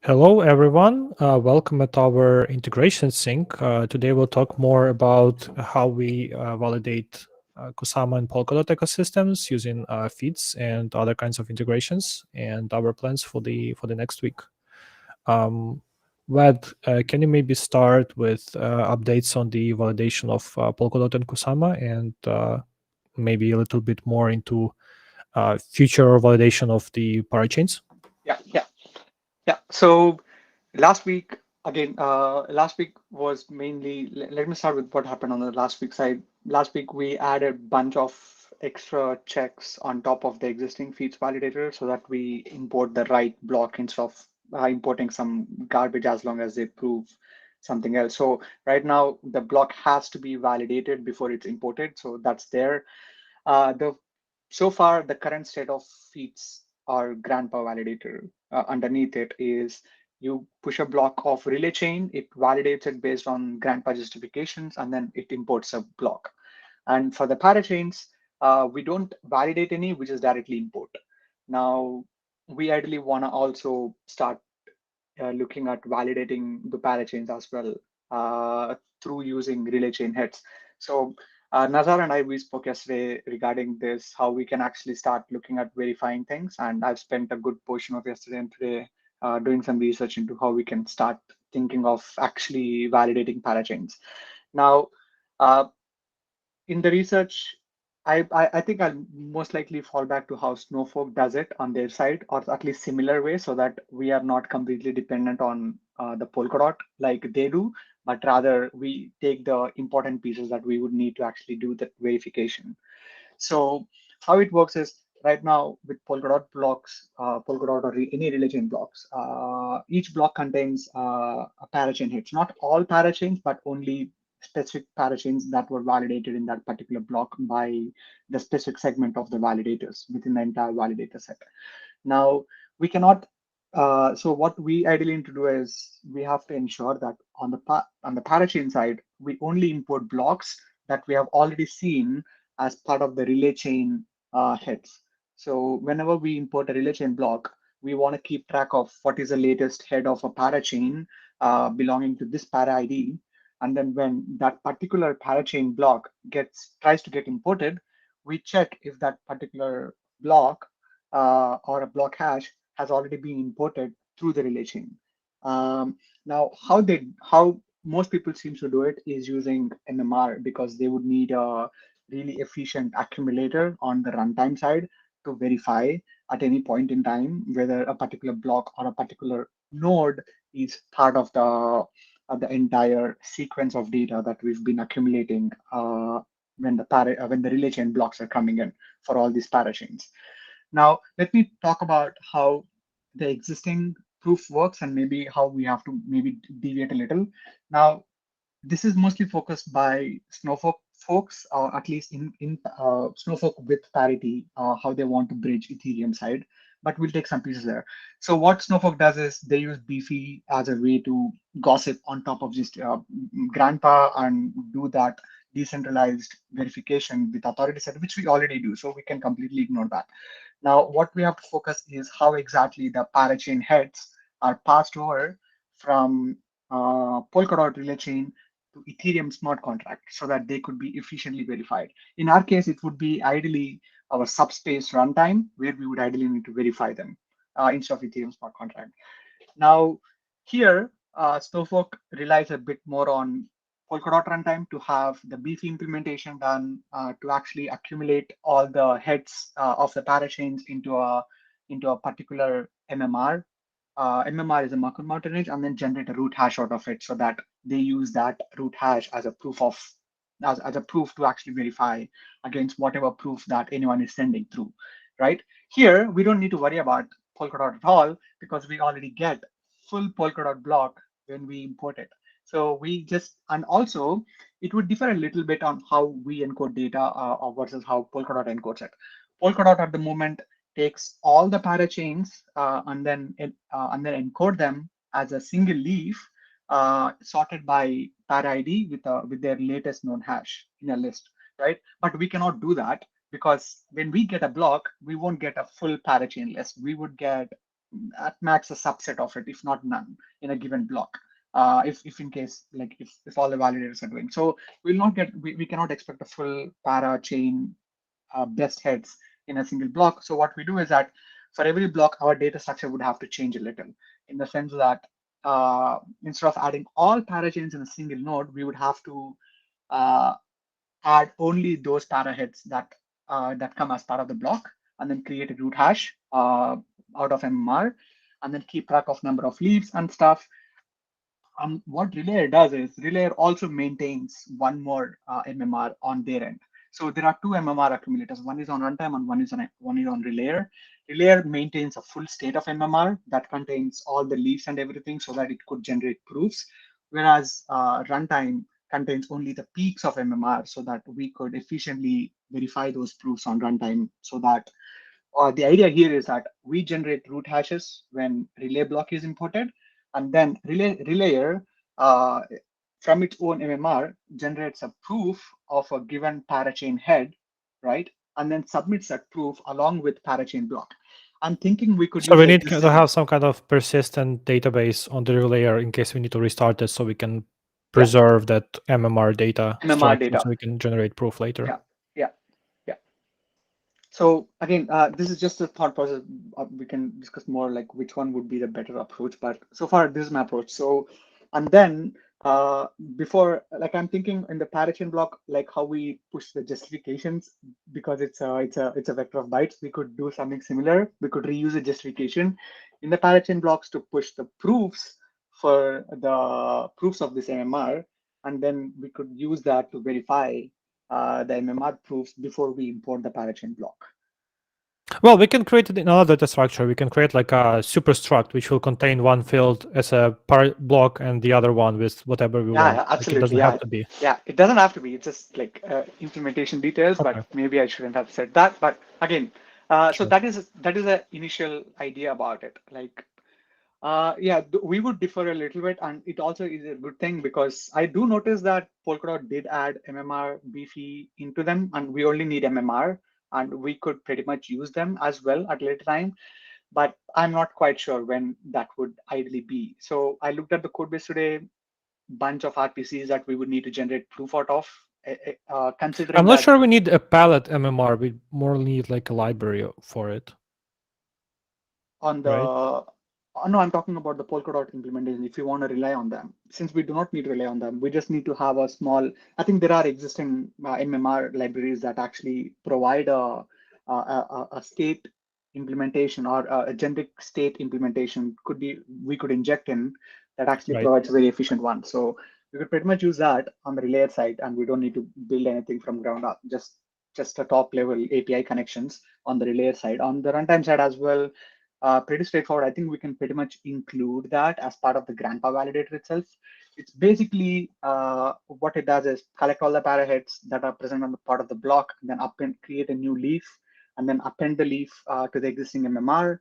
Hello, everyone. Welcome at our integration sync. Today, we'll talk more about how we validate Kusama and Polkadot ecosystems using feeds and other kinds of integrations, and our plans for the next week. Um, Vlad, can you maybe start with updates on the validation of Polkadot and Kusama, and maybe a little bit more into future validation of the parachains? Yeah. So last week, again, last week was mainly, let me start with what happened on the last week side. Last week, we added bunch of extra checks on top of the existing feeds validator so that we import the right block instead of importing some garbage as long as they prove something else. So right now, the block has to be validated before it's imported. So that's there. The So far, the current state of feeds or grandpa validator underneath it is you push a block of relay chain, it validates it based on grandpa justifications, and then it imports a block. And for the parachains, we don't validate any, we just directly import. Now, we ideally want to also start looking at validating the parachains as well through using relay chain heads. So Nazar and I, we spoke yesterday regarding this, how we can actually start looking at verifying things. And I've spent a good portion of yesterday and today doing some research into how we can start thinking of actually validating parachains. Now, uh, in the research, I think I'll most likely fall back to how Snowfork does it on their side, or at least similar way, so that we are not completely dependent on the Polkadot like they do, but rather we take the important pieces that we would need to actually do the verification. So how it works is right now with Polkadot blocks, Polkadot or any religion blocks, each block contains a parachain hits. Not all parachains, but only specific parachains that were validated in that particular block by the specific segment of the validators within the entire validator set. Now, we cannot. So what we ideally need to do is we have to ensure that on on the parachain side, we only import blocks that we have already seen as part of the relay chain heads. So whenever we import a relay chain block, we want to keep track of what is the latest head of a parachain belonging to this para ID. And then when that particular parachain block tries to get imported, we check if that particular block or a block hash has already been imported through the relay chain. Now, how most people seem to do it is using NMR because they would need a really efficient accumulator on the runtime side to verify at any point in time whether a particular block or a particular node is part of the entire sequence of data that we've been accumulating when the relay chain blocks are coming in for all these parachains. Now, let me talk about how the existing proof works and maybe how we have to maybe deviate a little. Now, this is mostly focused by Snowflake folks, or at least in Snowflake with parity, how they want to bridge Ethereum side. But we'll take some pieces there. So what Snowflake does is they use Beefy as a way to gossip on top of just Grandpa and do that decentralized verification with authority set, which we already do. So we can completely ignore that. Now, what we have to focus is how exactly the parachain heads are passed over from Polkadot relay chain to Ethereum smart contract so that they could be efficiently verified. In our case, it would be ideally our subspace runtime where we would ideally need to verify them instead of Ethereum smart contract. Now, here, Snowflake relies a bit more on Polkadot runtime to have the beefy implementation done to actually accumulate all the heads of the parachains into a particular MMR. MMR is a Merkle mountain range, and then generate a root hash out of it so that they use that root hash as a as a proof to actually verify against whatever proof that anyone is sending through. Right here, we don't need to worry about Polkadot at all because we already get full Polkadot block when we import it. So we just, and also it would differ a little bit on how we encode data versus how Polkadot encodes it. Polkadot at the moment takes all the parachains and then encode them as a single leaf sorted by para ID with their latest known hash in a list, right? But we cannot do that because when we get a block, we won't get a full parachain list. We would get at max a subset of it, if not none, in a given block. If in case like if all the validators are doing so, we cannot expect a full para chain best heads in a single block. So what we do is that for every block, our data structure would have to change a little in the sense that instead of adding all parachains in a single node, we would have to uh, add only those paraheads that come as part of the block, and then create a root hash out of MMR, and then keep track of number of leaves and stuff. What Relayer does is Relayer also maintains one more MMR on their end. So there are two MMR accumulators. One is on runtime and one is on Relayer. Relayer maintains a full state of MMR that contains all the leaves and everything, so that it could generate proofs. Whereas runtime contains only the peaks of MMR, so that we could efficiently verify those proofs on runtime, so that the idea here is that we generate root hashes when relay block is imported, and then relayer uh, from its own MMR generates a proof of a given parachain head, right? And then submits that proof along with parachain block. I'm thinking we could So use we the need to existing, have some kind of persistent database on the layer in case we need to restart it, so we can yeah, preserve that MMR data MMR structure, data. so we can generate proof later. Yeah, yeah, yeah. So again, this is just a thought process. We can discuss more like which one would be the better approach. But so far, this is my approach. So, and then before, like I'm thinking in the parachain block, like how we push the justifications because it's a vector of bytes. We could do something similar. We could reuse a justification in the parachain blocks to push the proofs for the proofs of this MMR, and then we could use that to verify the MMR proofs before we import the parachain block. Well, we can create it in another data structure. We can create like a superstruct which will contain one field as a part block and the other one with whatever we Yeah, want. yeah, Like it absolutely. doesn't have Yeah, to be. yeah. It doesn't have to be. It's just like implementation details, but Okay, maybe I shouldn't have said that. But again, so sure. that is an initial idea about it. Like, yeah, we would differ a little bit, and it also is a good thing because I do notice that Polkadot did add MMR beefy into them, and we only need MMR, and we could pretty much use them as well at a later time. But I'm not quite sure when that would ideally be. So I looked at the code base today, bunch of RPCs that we would need to generate proof out of, I'm considering not that sure we need a palette MMR. We more need like a library for it, on the right? no, I'm talking about the Polkadot implementation. If you want to rely on them, since we do not need to rely on them, we just need to have a small. I think there are existing MMR libraries that actually provide a state implementation or a generic state implementation. Could be we could inject in that actually Right. provides a very efficient one. So we could pretty much use that on the relayer side, and we don't need to build anything from ground up. Just a top level API connections on the relayer side. On the runtime side as well, pretty straightforward. I think we can pretty much include that as part of the grandpa validator itself. It's basically what it does is collect all the paraheads that are present on the part of the block, then append, create a new leaf, and then append the leaf to the existing MMR,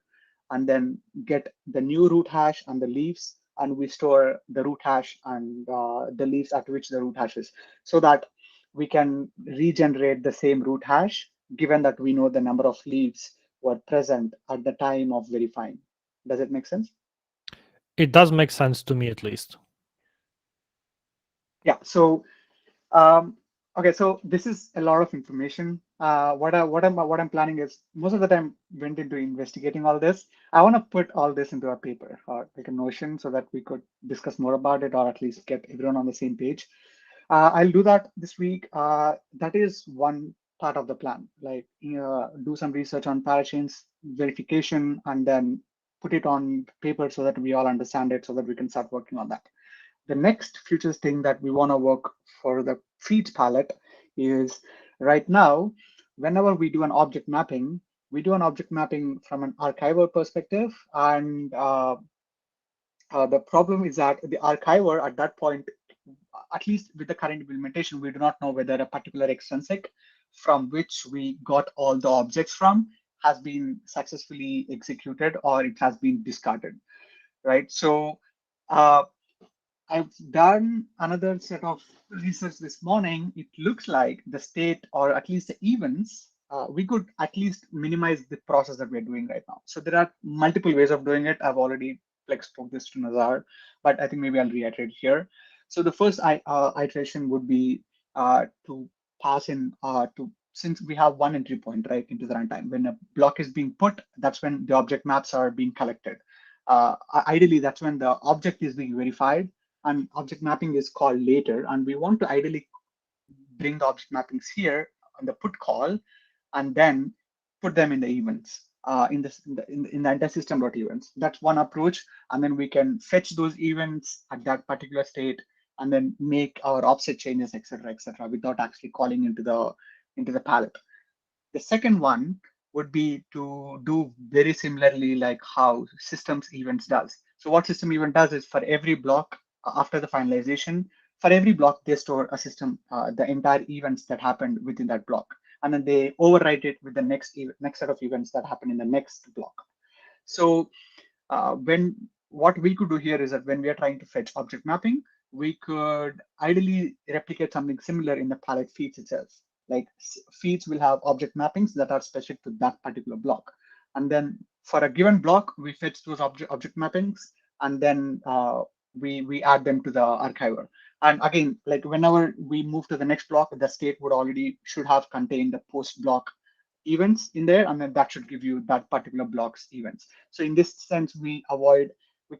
and then get the new root hash and the leaves, and we store the root hash and the leaves at which the root hash is, so that we can regenerate the same root hash given that we know the number of leaves were present at the time of verifying. Does it make sense? It does make sense to me at least. Yeah. So um, okay, so this is a lot of information. What I'm planning is most of the time went into investigating all this. I want to put all this into a paper or like a Notion so that we could discuss more about it or at least get everyone on the same page. I'll do that this week. That is one part of the plan. Like do some research on parachains verification and then put it on paper so that we all understand it so that we can start working on that. The next future thing that we want to work for the feeds palette is right now, whenever we do an object mapping, we do an object mapping from an archiver perspective. And the problem is that the archiver at that point, at least with the current implementation, we do not know whether a particular extrinsic from which we got all the objects from has been successfully executed or it has been discarded, right? So uh, I've done another set of research this morning. It looks like the state, or at least the events we could at least minimize the process that we're doing right now. So there are multiple ways of doing it. I've already like spoke this to Nazar, but I think maybe I'll reiterate here. So the first iteration would be to pass in to since we have one entry point right into the runtime. When a block is being put, that's when the object maps are being collected. Ideally, that's when the object is being verified, and object mapping is called later. And we want to ideally bring the object mappings here on the put call, and then put them in the events in the entire system.events. That's one approach, and then we can fetch those events at that particular state, and then make our offset changes, etc., without actually calling into the palette. The second one would be to do very similarly like how systems events does. So what system event does is for every block after the finalization, for every block they store a system, the entire events that happened within that block, and then they overwrite it with the next set of events that happen in the next block. So when what we could do here is that when we are trying to fetch object mapping, we could ideally replicate something similar in the palette feeds itself. Like feeds will have object mappings that are specific to that particular block. And then for a given block, we fetch those object mappings, and then we add them to the archiver. And again, like whenever we move to the next block, the state would already should have contained the post block events in there, and then that should give you that particular block's events. So in this sense, we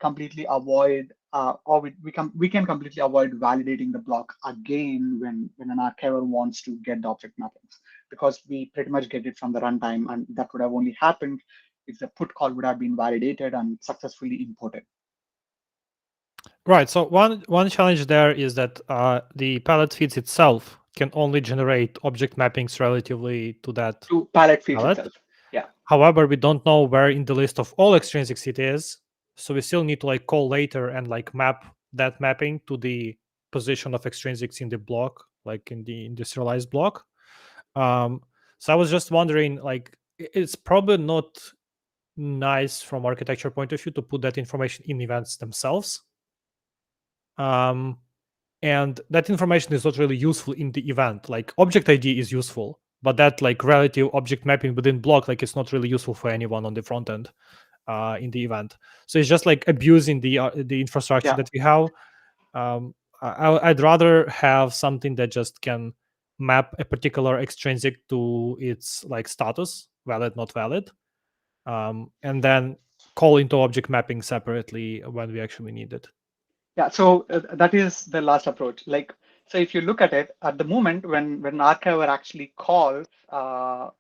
completely avoid, or we can completely avoid validating the block again when an archiver wants to get the object mappings, because we pretty much get it from the runtime, and that would have only happened if the put call would have been validated and successfully imported. Right. So one challenge there is that the palette feeds itself can only generate object mappings relatively to that To palette feeds palette. itself. Yeah. However, we don't know where in the list of all extrinsics it is, so we still need to like call later and like map that mapping to the position of extrinsics in the block, like in the industrialized block. Um, so I was just wondering, like, it's probably not nice from architecture point of view to put that information in events themselves. And that information is not really useful in the event. Like object ID is useful, but that like relative object mapping within block, like it's not really useful for anyone on the front end in the event. So it's just like abusing the infrastructure Yeah. that we have. I'd rather have something that just can map a particular extrinsic to its like status, valid, not valid, and then call into object mapping separately when we actually need it. Yeah, so that is the last approach. Like, so if you look at it at the moment, when an archiver actually calls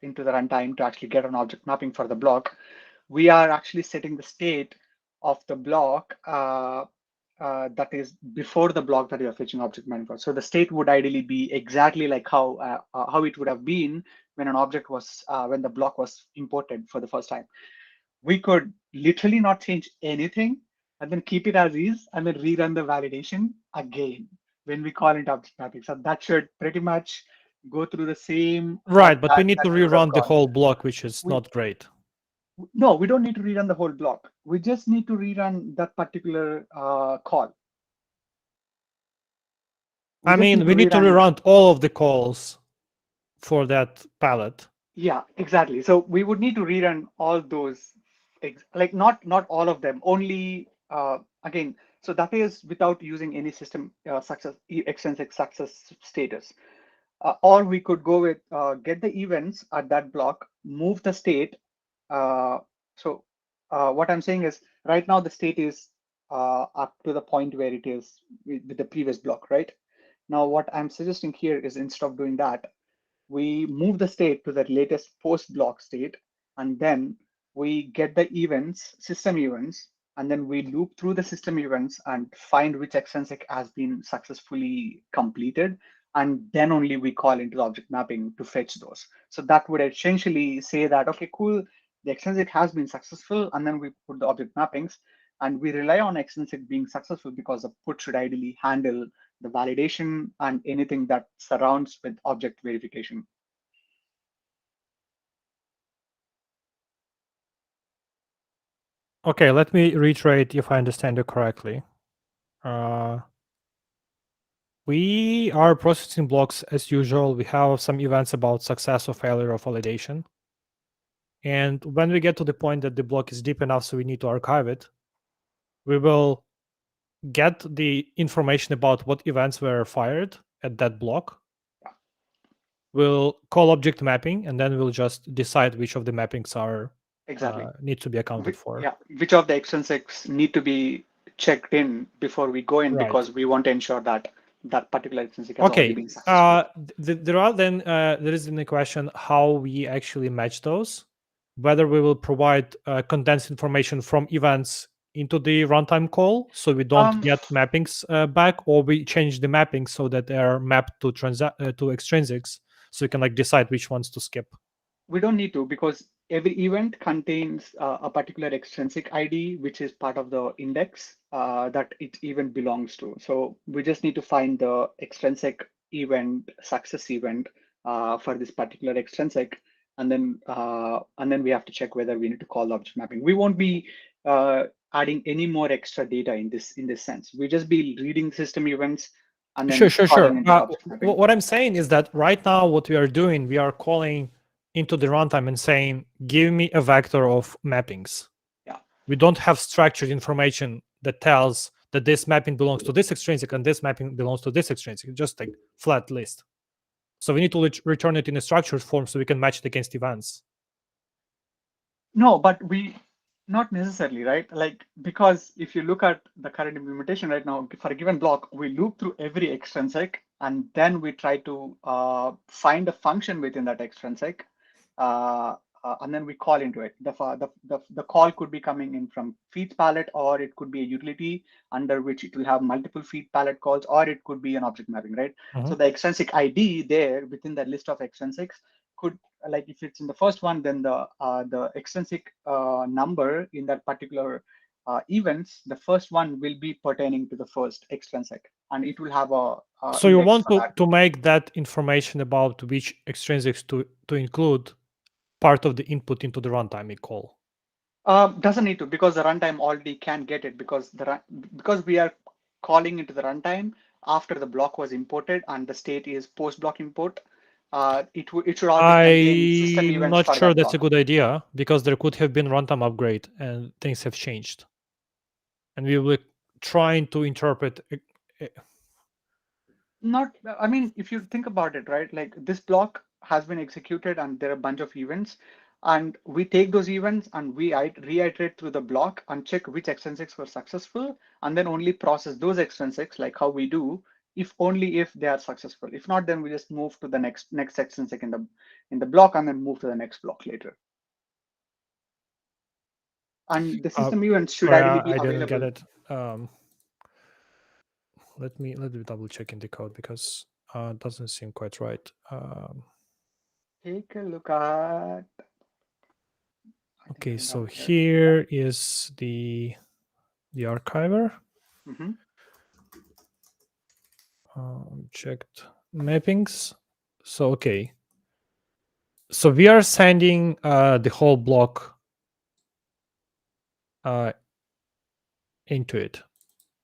into the runtime to actually get an object mapping for the block, we are actually setting the state of the block that is before the block that you are fetching object mapping for. So the state would ideally be exactly like how it would have been when an object was when the block was imported for the first time. We could literally not change anything and then keep it as is and then rerun the validation again when we call it object mapping. So that should pretty much go through the same Right, but we need that to we would have rerun the gone. whole block, which is We not great. No, we don't need to rerun the whole block. We just need to rerun that particular call. We I just need mean, to we need to rerun. rerun all of the calls for that palette. Yeah, exactly. So we would need to rerun all those, like not all of them, only again. So that is without using any system extrinsic success status. Or we could go with get the events at that block, move the state. Uh, so what I'm saying is right now the state is up to the point where it is with the previous block, right? Now what I'm suggesting here is instead of doing that, we move the state to the latest post block state, and then we get the events, system events, and then we loop through the system events and find which extrinsic has been successfully completed. And then only we call into the object mapping to fetch those. So that would essentially say that, okay, cool, the extrinsic has been successful, and then we put the object mappings. And we rely on extrinsic being successful because the put should ideally handle the validation and anything that surrounds with object verification. Okay, let me reiterate if I understand you correctly. Uh, We are processing blocks as usual. We have some events about success or failure of validation. And when we get to the point that the block is deep enough, so we need to archive it, we will get the information about what events were fired at that block. Yeah, We'll call object mapping, and then we'll just decide which of the mappings are exactly. need to be accounted for. Yeah, which of the extrinsics need to be checked in before we go in Right. because we want to ensure that that particular extrinsic has already Okay. been successful. There is then the question how we actually match those, whether we will provide condensed information from events into the runtime call, so we don't Um, get mappings back, or we change the mappings so that they are mapped to to extrinsics, so you can like decide which ones to skip. we don't need to because every event contains a particular extrinsic ID, which is part of the index that it event belongs to. So we just need to find the extrinsic event, success event for this particular extrinsic, and then we have to check whether we need to call object mapping. We won't be adding any more extra data in this sense. We just be reading system events and Sure, then sure, calling sure. into the object mapping. What I'm saying is that right now, what we are doing, we are calling into the runtime and saying, give me a vector of mappings. Yeah. We don't have structured information that tells that this mapping belongs to this extrinsic and this mapping belongs to this extrinsic. It's just like flat list. So we need to return it in a structured form so we can match it against events. No, but we not necessarily, right? Like, because if you look at the current implementation right now, for a given block, we loop through every extrinsic and then we try to find a function within that extrinsic. And then we call into it. The call could be coming in from feeds palette, or it could be a utility under which it will have multiple feed palette calls, or it could be an object mapping, right? So the extrinsic ID there within that list of extrinsics could, like if it's in the first one, then the extrinsic number in that particular events, the first one will be pertaining to the first extrinsic, and it will have a So you index want for that. to make that information about which extrinsics to include part of the input into the runtime call. Doesn't need to because the runtime already can get it because because we are calling into the runtime after the block was imported and the state is post block import. It should already contain system I'm events not for sure that that's a block. good idea because there could have been runtime upgrade and things have changed. And we were trying to interpret. Not, I mean, if you think about it, right? Like this block has been executed and there are a bunch of events, and we take those events and we reiterate through the block and check which extrinsics were successful, and then only process those extrinsics like how we do, if only if they are successful. If not, then we just move to the next extrinsic in the block and then move to the next block later. And the system events should Sorry, ideally be I didn't get available. it. Let me double check in the code because it doesn't seem quite right. Take a look at, I think I Okay, don't have so it here. Yeah. here is the archiver. Mm-hmm. Checked mappings. So okay, so we are sending the whole block into it,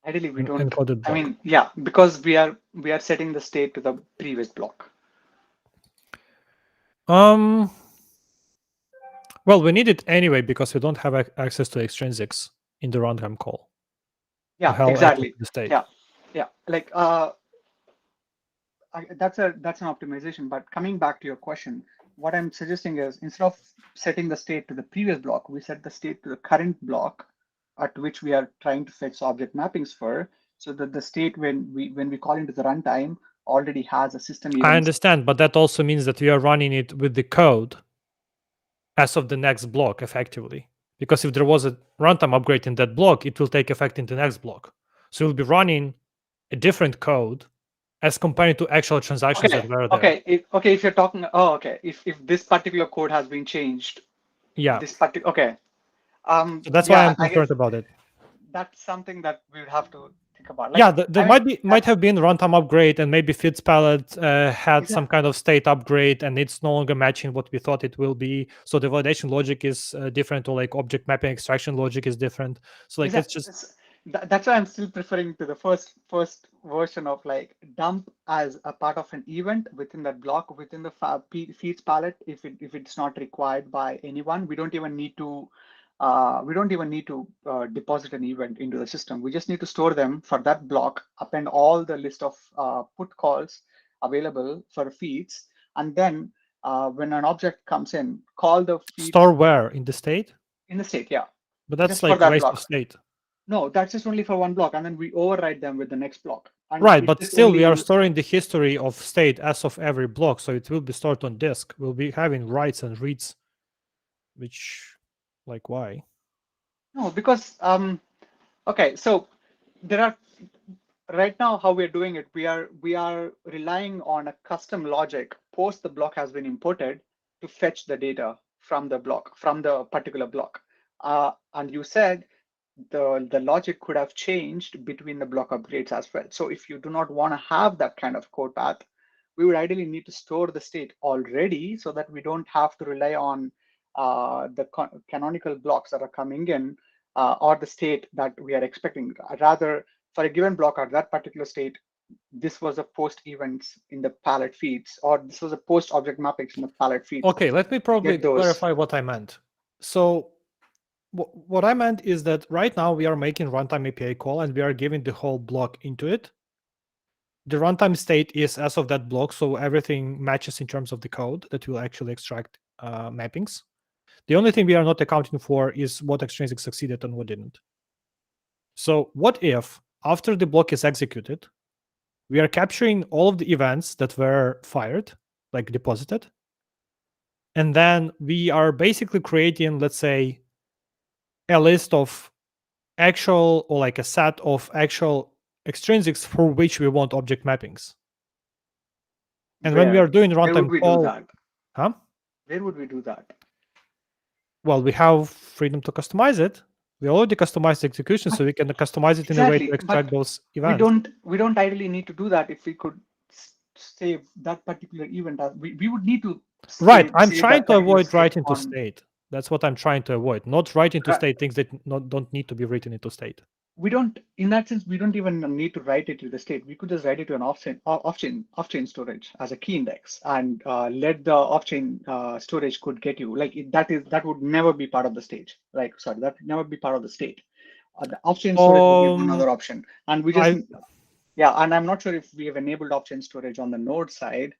Ideally, we don't. encoded I block. mean, yeah, because we are setting the state to the previous block. Um. Well, we need it anyway because we don't have access to extrinsics in the runtime call to Yeah, have access exactly. to the state. Yeah, yeah. Like that's an optimization. But coming back to your question, what I'm suggesting is instead of setting the state to the previous block, we set the state to the current block at which we are trying to fetch object mappings for, so that the state when we call into the runtime already has a system I events. understand, but that also means that we are running it with the code as of the next block effectively. Because if there was a runtime upgrade in that block, it will take effect in the next block. So you'll be running a different code as compared to actual transactions that Okay, were there. okay, if you're talking, oh, okay, if this particular code has been changed, Yeah. this particular, okay, So that's why yeah, I'm I guess concerned about it. that's something that we would have to think about. Yeah, Like, there I mean, might have been runtime upgrade, and maybe Fits palette had some exactly, kind of state upgrade, and it's no longer matching what we thought it will be. So the validation logic is different, or like object mapping extraction logic is different. So like it's exactly. just That's why I'm still preferring to the first version of like dump as a part of an event within that block within the feeds palette. If it's not required by anyone, we don't even need to deposit an event into the system. We just need to store them for that block, append all the list of put calls available for feeds, and then when an object comes in, call the Store feeds where in the state? in the state. Yeah, But that's just for like that waste of block. state. No, that's just only for one block, and then we override them with the next block. And Right, it but just still we are only, storing the history of state as of every block, so it will be stored on disk. We'll be having writes and reads, which, like, why? no, because okay, so there are right now how we're doing it, we are relying on a custom logic post the block has been imported to fetch the data from the block, from the particular block. And you said the logic could have changed between the block upgrades as well. So if you do not want to have that kind of code path, we would ideally need to store the state already so that we don't have to rely on the canonical blocks that are coming in or the state that we are expecting. Rather, for a given block or that particular state, this was a post events in the palette feeds, or this was a post object mappings in the palette feeds. Okay, let me probably Get those. clarify what I meant. So what I meant is that right now we are making runtime API call and we are giving the whole block into it. The runtime state is as of that block, so everything matches in terms of the code that will actually extract mappings. The only thing we are not accounting for is what extrinsic succeeded and what didn't. So what if after the block is executed, we are capturing all of the events that were fired, like deposited, and then we are basically creating, let's say, a list of actual or like a set of actual extrinsics for which we want object mappings. And when we are Where? doing Where would runtime we do call, that? huh? Where would we do that? Well, we have freedom to customize it. We already customized the execution, But so we can customize it in a way to exactly, extract but those we events. don't we don't ideally need to do that if we could save that particular event. We would need to Right. I'm save trying that to particular avoid state writing to on. state. That's what I'm trying to avoid. Not writing to state things that don't need to be written into state. We don't, in that sense, we don't even need to write it to the state. We could just write it to an off-chain storage as a key index, and let the off-chain storage could get you like that would never be part of the stage. Like sorry, that would never be part of the state. The off-chain storage would be one Um, other option, and we just I yeah. And I'm not sure if we have enabled off-chain storage on the node side,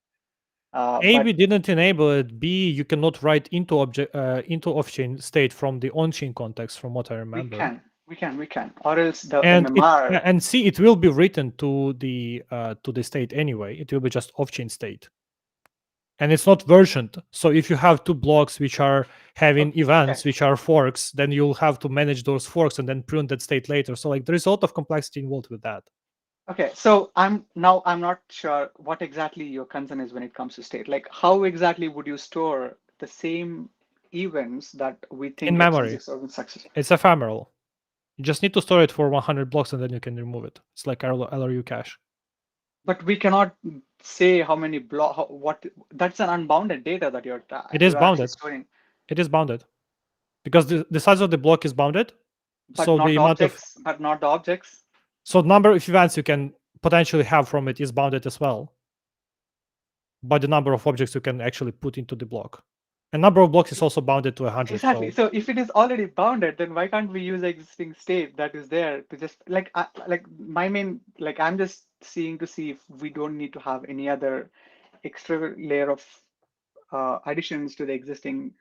A, but we didn't enable it. B, you cannot write into into off-chain state from the on-chain context, from what I we remember. can, or else the And MMR. C, it will be written to the state anyway. It will be just off-chain state, and it's not versioned. So if you have two blocks which are having Okay. events which are forks, then you'll have to manage those forks and then prune that state later. So like there is a lot of complexity involved with that. Okay, so I'm not sure what exactly your concern is when it comes to state. Like, how exactly would you store the same events that we In think memory, extrinsic service success? it's ephemeral. You just need to store it for 100 blocks and then you can remove it. It's like LRU cache. But we cannot say how many block, what that's an unbounded data that It is you're actually bounded. storing, It is bounded because the size of the block is bounded. but So not the the amount of objects, so number of events you can potentially have from it is bounded as well by the number of objects you can actually put into the block. And number of blocks is also bounded to 100. Exactly. So So if it is already bounded, then why can't we use the existing state that is there to just like my main like I'm just seeing to see if we don't need to have any other extra layer of additions to the existing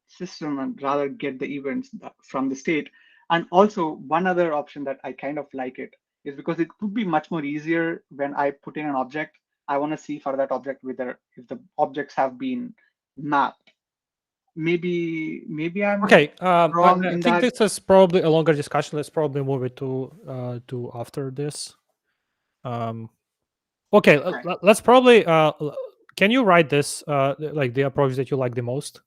system and rather get the events from the state. And also one other option that I kind of like it is because it could be much more easier when I put in an object. I want to see for that object whether if the objects have been mapped. Maybe I'm okay, wrong I in think that. this is probably a longer discussion. Let's probably move it to after this. Um, okay, Okay. let's probably. Can you write this like the approach that you like the most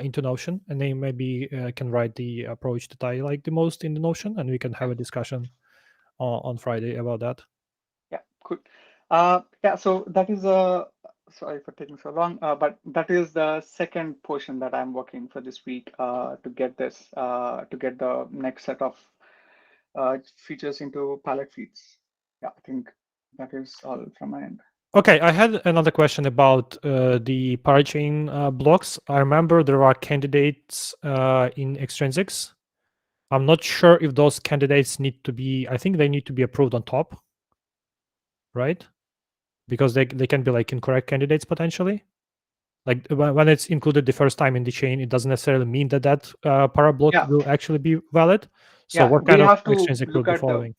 into Notion, and then maybe can write the approach that I like the most in the Notion, and we can have Okay. a discussion on Friday about that. Yeah, cool. Yeah, so that is sorry for taking so long, but that is the second portion that I'm working for this week to get this to get the next set of features into palette feeds. Yeah, I think that is all from my end. Okay, I had another question about the parachain blocks. I remember there are candidates in extrinsics. I'm not sure if those candidates need to be, I think they need to be approved on top, right? Because they can be like incorrect candidates potentially. Like when it's included the first time in the chain, it doesn't necessarily mean that that para block Yeah, will actually be valid. So yeah, what kind of extrinsic will be following?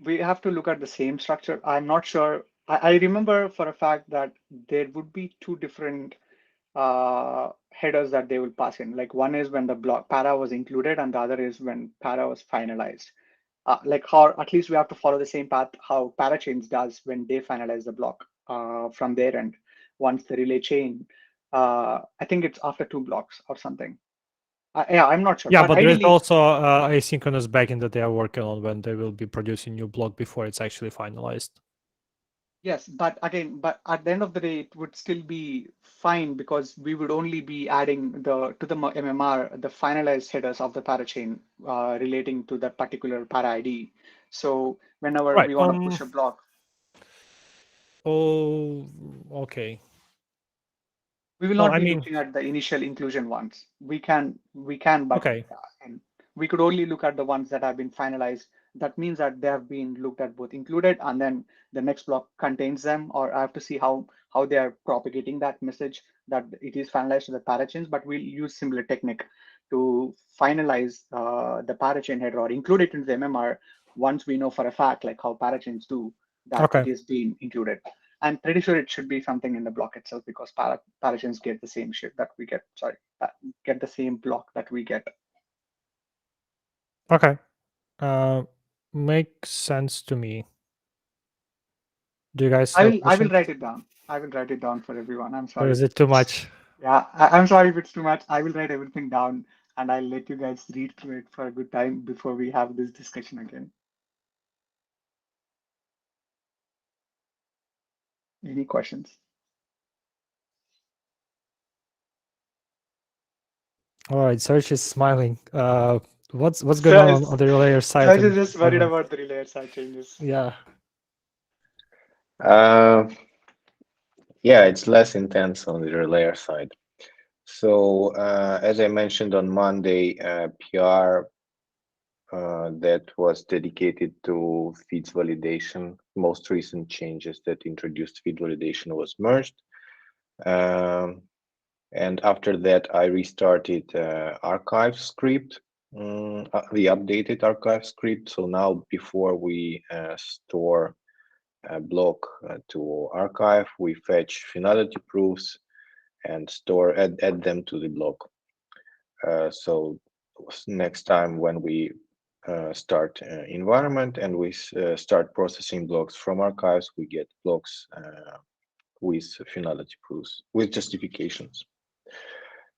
we have to look at the same structure. I'm not sure. I remember for a fact that there would be two different headers that they will pass in. Like one is when the block para was included, and the other is when para was finalized. Like how at least we have to follow the same path how parachains does when they finalize the block from their end. Once the relay chain, I think it's after two blocks or something. Yeah, I'm not sure, Yeah, but but there is ideally, also asynchronous backend that they are working on when they will be producing new block before it's actually finalized. yes, but again, but at the end of the day, it would still be fine because we would only be adding the to the MMR the finalized headers of the parachain relating to that particular para ID. So whenever Right. we want to push a block, Oh, okay. we will Well, not I be mean, looking at the initial inclusion ones. We can, but okay. and we could only look at the ones that have been finalized. That means that they have been looked at both included, and then the next block contains them, or I have to see how they are propagating that message that it is finalized to the parachains. But we'll use similar technique to finalize the parachain header or include it into the MMR once we know for a fact, like how parachains do, that Okay. it is being included. I'm pretty sure it should be something in the block itself because parachains get the same shit that we get. Sorry, get the same block that we get. Okay. Uh, makes sense to me. Do you guys I have will I will questions, write it down. I will write it down for everyone. I'm or sorry is if it too it's much? yeah. I'm sorry if it's too much. I will write everything down and I'll let you guys read through it for a good time before we have this discussion again. Any questions? All right, Search is smiling. What's going So on the layer side Serge and is just worried deployment? about the relay side changes. Yeah. Uh, yeah, it's less intense on the layer side. So as I mentioned on Monday, PR that was dedicated to feeds validation. Most recent changes that introduced feed validation was merged. Um, and after that, I restarted archive script, the updated archive script. So now before we store a block to archive, we fetch finality proofs and add them to the block. So next time when we start environment and we start processing blocks from archives, we get blocks with finality proofs, with justifications.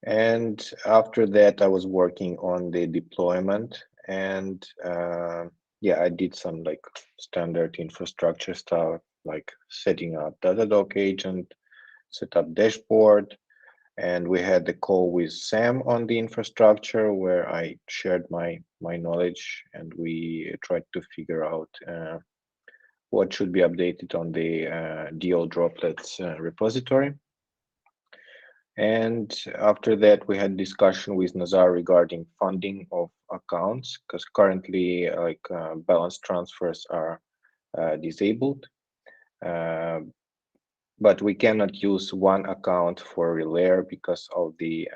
And after that, I was working on the deployment and yeah, I did some like standard infrastructure stuff, like setting up Datadog agent, set up dashboard, and we had the call with Sam on the infrastructure where I shared my knowledge and we tried to figure out what should be updated on the DO droplets repository. And after that, we had discussion with Nazar regarding funding of accounts because currently balance transfers are disabled. Uh, but we cannot use one account for Relayer because of the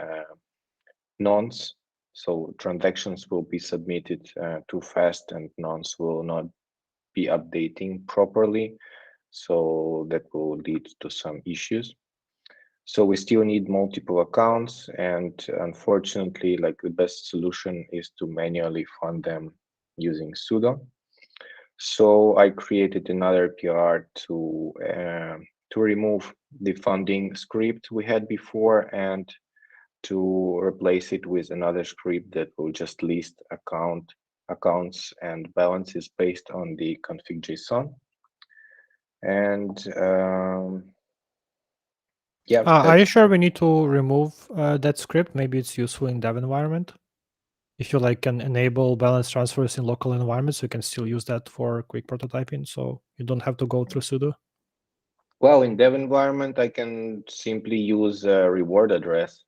nonce. So transactions will be submitted too fast and nonce will not be updating properly. So that will lead to some issues. So we still need multiple accounts, and unfortunately, like the best solution is to manually fund them using sudo. So I created another PR to remove the funding script we had before and to replace it with another script that will just list accounts and balances based on the config JSON. And yeah, Are you that's sure we need to remove that script? Maybe it's useful in dev environment. if you like can enable balance transfers in local environments, you can still use that for quick prototyping. So you don't have to go through sudo. Well, in dev environment, I can simply use a reward address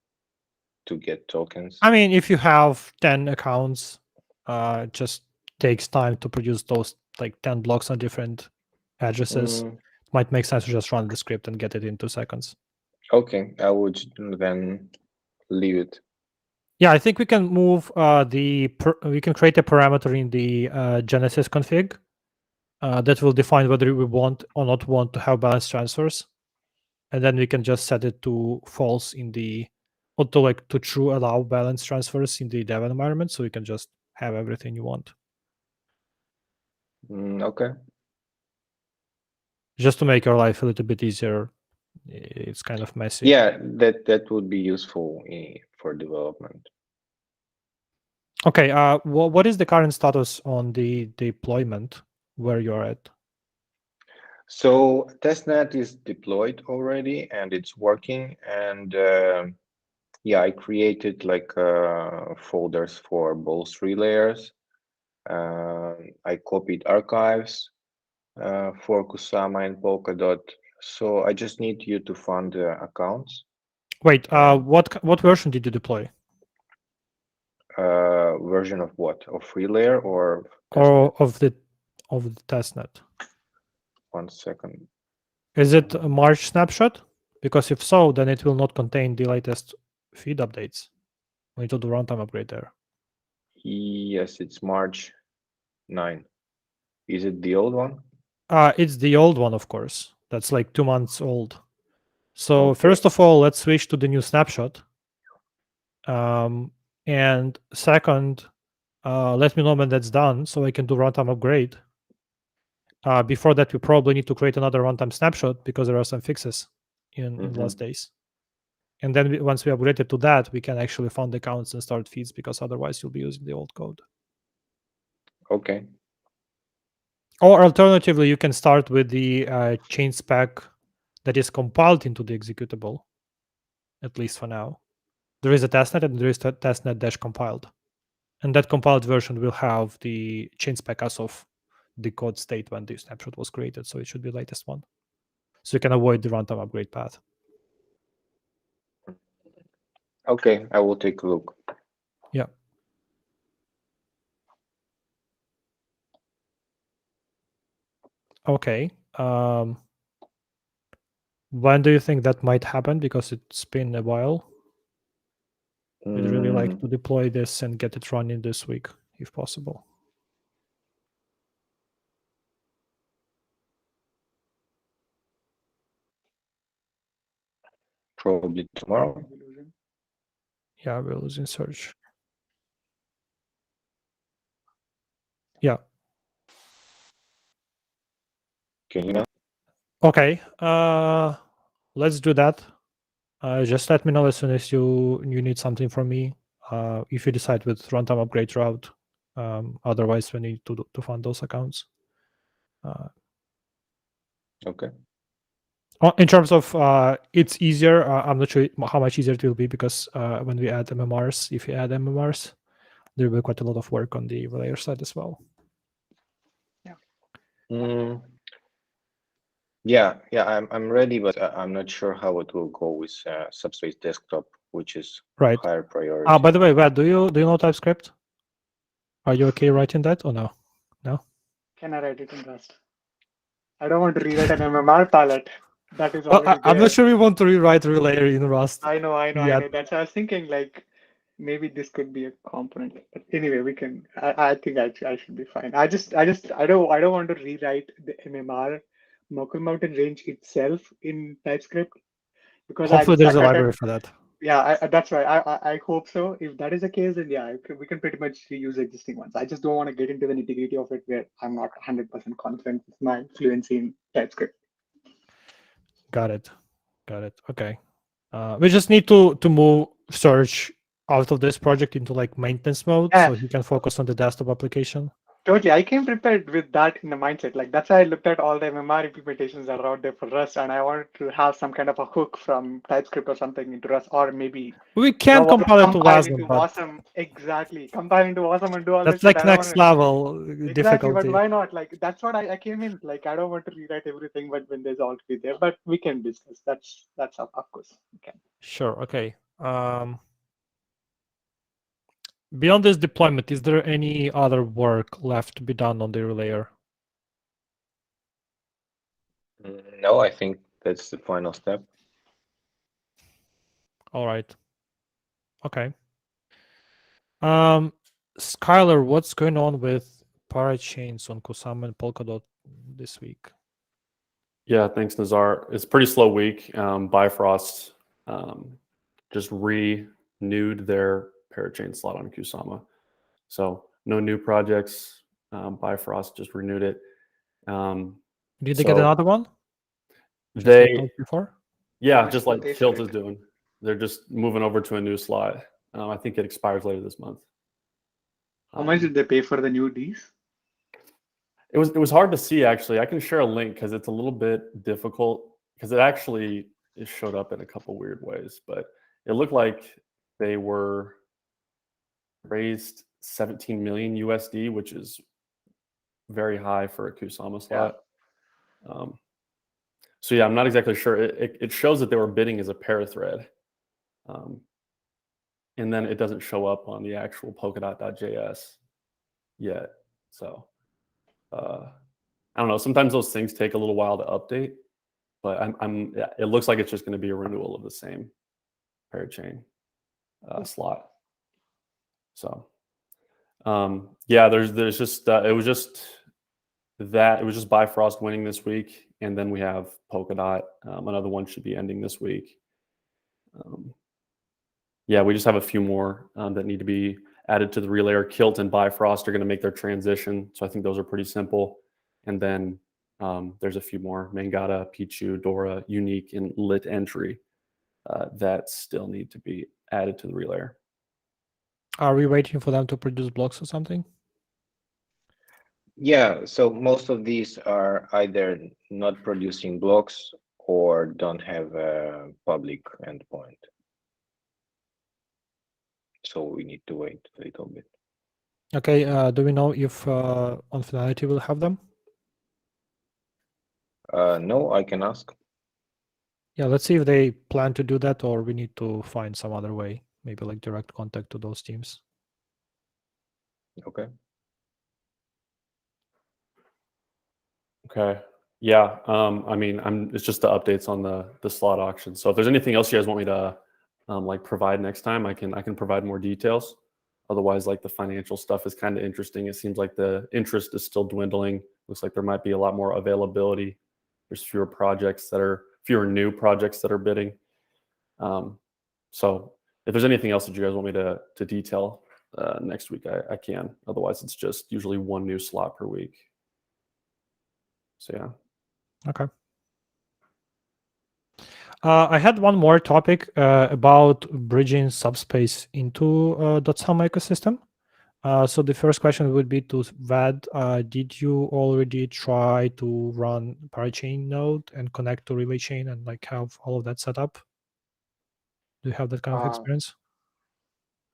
to get tokens. I mean, if you have 10 accounts, it just takes time to produce those like 10 blocks on different addresses. Mm, Might make sense to just run the script and get it in 2 seconds. okay, I would then leave it. Yeah, I think we can move we can create a parameter in the Genesis config that will define whether we want or not want to have balance transfers, and then we can just set it to false in the or to true allow balance transfers in the dev environment, so you can just have everything you want. Okay. Just to make your life a little bit easier. It's kind of messy. Yeah, that would be useful for development. Okay. What is the current status on the deployment where you're at? So testnet is deployed already and it's working. And yeah, I created like folders for both 3 layers. I copied archives for Kusama and Polkadot. So I just need you to fund the accounts. Wait, what version did you deploy? Version of what? Of 3 layer or Or testnet? of the testnet? 1 second. Is it a March snapshot? Because if so, then it will not contain the latest feed updates. We need to do runtime upgrade there. Yes, it's March 9. Is it the old one? It's the old one, of course. That's like 2 months old. So Okay. first of all, let's switch to the new snapshot. And second, let me know when that's done so I can do runtime upgrade. Before that, we probably need to create another runtime snapshot because there are some fixes in the last days. And then once we upgrade it to that, we can actually fund accounts and start feeds, because otherwise you'll be using the old code. Okay. Or alternatively, you can start with the change spec that is compiled into the executable, at least for now. There is a testnet and there is a testnet dash compiled. And that compiled version will have the change spec as of the code state when the snapshot was created. So it should be the latest one. So you can avoid the runtime upgrade path. Okay, I will take a look. Yeah. Okay. When do you think that might happen? Because it's been a while. We'd really like to deploy this and get it running this week, if possible. Probably tomorrow. Yeah, we're losing Serge. Yeah. Can you know? Okay. Let's do that. Just let me know as soon as you need something from me. If you decide with runtime upgrade route. Otherwise, we need to fund those accounts. Okay. In terms of it's easier, I'm not sure how much easier it will be, because when we add MMRs, if you add MMRs, there will be quite a lot of work on the layer side as well. Yeah, I'm ready, but I'm not sure how it will go with Subspace Desktop, which is right. higher priority. By the way, Vlad, do you know TypeScript? Are you okay writing that or no? No. Can I write it in Rust? I don't want to rewrite an MMR palette. That is already I'm there. not sure we want to rewrite relayer in Rust. I know. That's why I was thinking, like, maybe this could be a component. But anyway, we can. I think I should be fine. I don't want to rewrite the MMR Merkle Mountain range itself in TypeScript, because Hopefully there's a library for that. Yeah, that's right. I hope so. If that is the case, then yeah, we can pretty much reuse existing ones. I just don't want to get into the nitty-gritty of it where I'm not 100% confident with my fluency in TypeScript. Got it. Okay. We just need to move Serge out of this project into like maintenance mode, so he can focus on the desktop application. Totally. I came prepared with that in the mindset. Like that's why I looked at all the MMR implementations that are out there for Rust, and I wanted to have some kind of a hook from TypeScript or something into Rust, or maybe We can't compile it to compile WASM, into but Wasm. Exactly. Compile into Wasm and do all that's this shit. like I don't next want level to. Exactly, but difficulty. why not? Like that's what I came in. Like I don't want to rewrite everything, but when there's all to be there. But we can discuss. That's of course we can. Sure. Okay. Beyond this deployment, is there any other work left to be done on the layer? No, I think that's the final step. All right. Okay. Skylar, what's going on with parachains on Kusama and Polkadot this week? Yeah, thanks, Nazar. It's a pretty slow week. Bifrost just renewed their parachain slot on Kusama. So no new projects. Bifrost just renewed it. Did they get another one? Just like They, those before? yeah, Yes, just like they Kilt said is it. doing. They're just moving over to a new slot. I think it expires later this month. How much did they pay for the new Ds? It was hard to see actually. I can share a link because it's a little bit difficult because it showed up in a couple weird ways, but it looked like they were raised 17 million USD, which is very high for a Kusama slot. So yeah, I'm not exactly sure. It shows that they were bidding as a parathread, and then it doesn't show up on the actual Polkadot.js yet. So I don't know. Sometimes those things take a little while to update, but yeah, it looks like it's just going to be a renewal of the same parachain slot. So yeah, there's just it was just Bifrost winning this week, and then we have Polkadot. Another one should be ending this week. Yeah, we just have a few more that need to be added to the relayer. Kilt and Bifrost are going to make their transition, so I think those are pretty simple. And then there's a few more: Mangata, Pichu, Dora, Unique, and Lit Entry that still need to be added to the relayer. Are we waiting for them to produce blocks or something? Yeah, so most of these are either not producing blocks or don't have a public endpoint. So we need to wait a little bit. Okay, do we know if on Finality will have them? No, I can ask. Yeah, let's see if they plan to do that, or we need to find some other way, maybe like direct contact to those teams. Okay. Okay. Yeah. I mean, it's just the updates on the slot auction. So if there's anything else you guys want me to like provide next time, I can provide more details. Otherwise, like the financial stuff is kind of interesting. It seems like the interest is still dwindling. Looks like there might be a lot more availability. There's fewer new projects that are bidding. So if there's anything else that you guys want me to detail next week, I can. Otherwise, it's just usually one new slot per week. So yeah. Okay. I had one more topic about bridging Subspace into .sum ecosystem. So the first question would be to Vad. Did you already try to run parachain node and connect to relay chain and like have all of that set up? Do you have that kind of experience?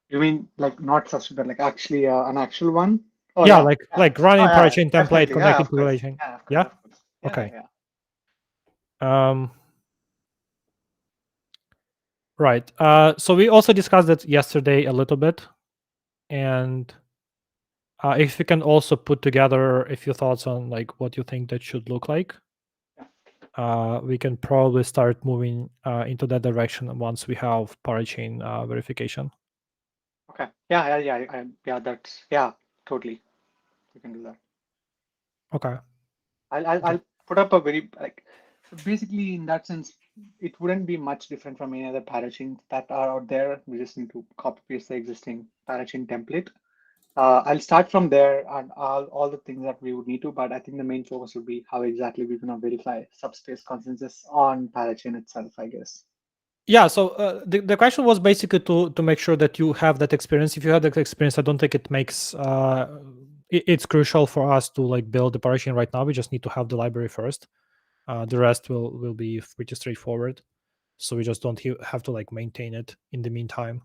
You mean like not substitute, but like actually an actual one? Oh Yeah, yeah. like Oh running yeah, parachain template definitely. Yeah, connecting of to course. relay chain. Yeah, of course, Yeah. of course. Yeah, Okay. yeah. Right. So we also discussed that yesterday a little bit, and if you can also put together a few thoughts on like what you think that should look like, we can probably start moving into that direction once we have parachain verification. Okay. Yeah. That's totally. We can do that. Okay. I'll put up a very like so basically in that sense it wouldn't be much different from any other parachains that are out there. We just need to copy paste the existing parachain template. I'll start from there and all the things that we would need to, but I think the main focus would be how exactly we're gonna verify subspace consensus on parachain itself, I guess. Yeah, so the question was basically to make sure that you have that experience. If you have that experience, I don't think it makes it's crucial for us to like build the parachain right now. We just need to have the library first. The rest will be pretty straightforward. So we just don't have to like maintain it in the meantime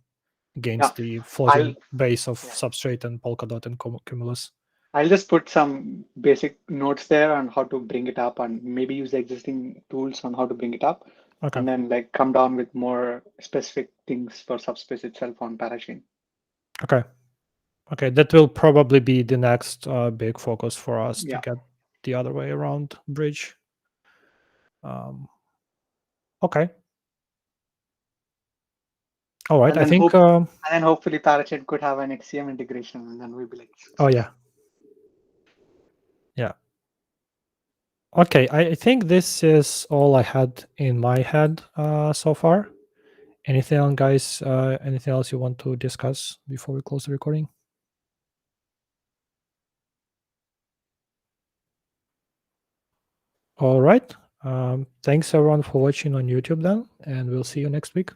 against the floating base of yeah. Substrate and Polkadot and Cumulus. I'll just put some basic notes there on how to bring it up and maybe use the existing tools on how to bring it up. Okay. And then like come down with more specific things for Subspace itself on Parachain. Okay. Okay, that will probably be the next big focus for us to get the other way around bridge. Okay. All right. I think. And then hopefully Parachain could have an XCM integration, and then we'll be like. Oh yeah. Yeah. Okay, I think this is all I had in my head so far. Anything else, guys? Anything else you want to discuss before we close the recording? All right. Thanks everyone for watching on YouTube then, and we'll see you next week.